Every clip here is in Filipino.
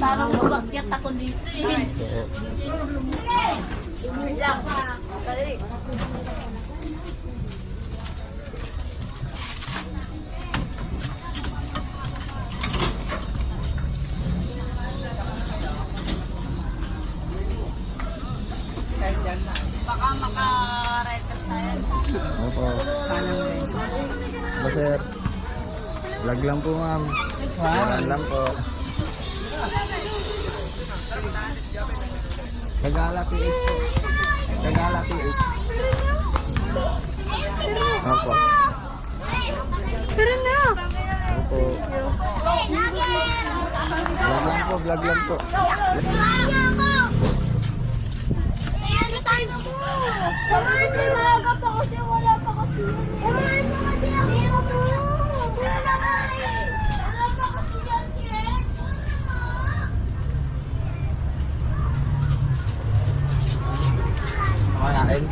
Parang umakyat ako dito eh. Baka maka-record tayo. Opo. Opo, sir. Vlog lang po, ma'am. Vlog lang po. Tagala PH po. Tagala PH. Opo. Tara na! Opo. Vlog lang po. Samahan si Maga pa kasi wala pa kasi. Samahan mo kasi ang hero mo. Wala na nga eh. Wala pa kasi yan si Ren. Makain?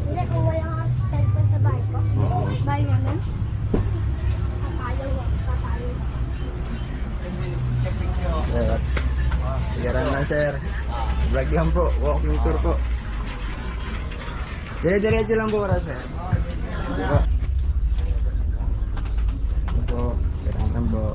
Hindi, kung wala nga cellphone sa bahay ko. Bahay namin. Tatayo. Sir. Sigaran lang, sir. Vlog lang po. Walking tour po. Dire-diretso lang po para, sir. Opo. Opo. Diretso lang po.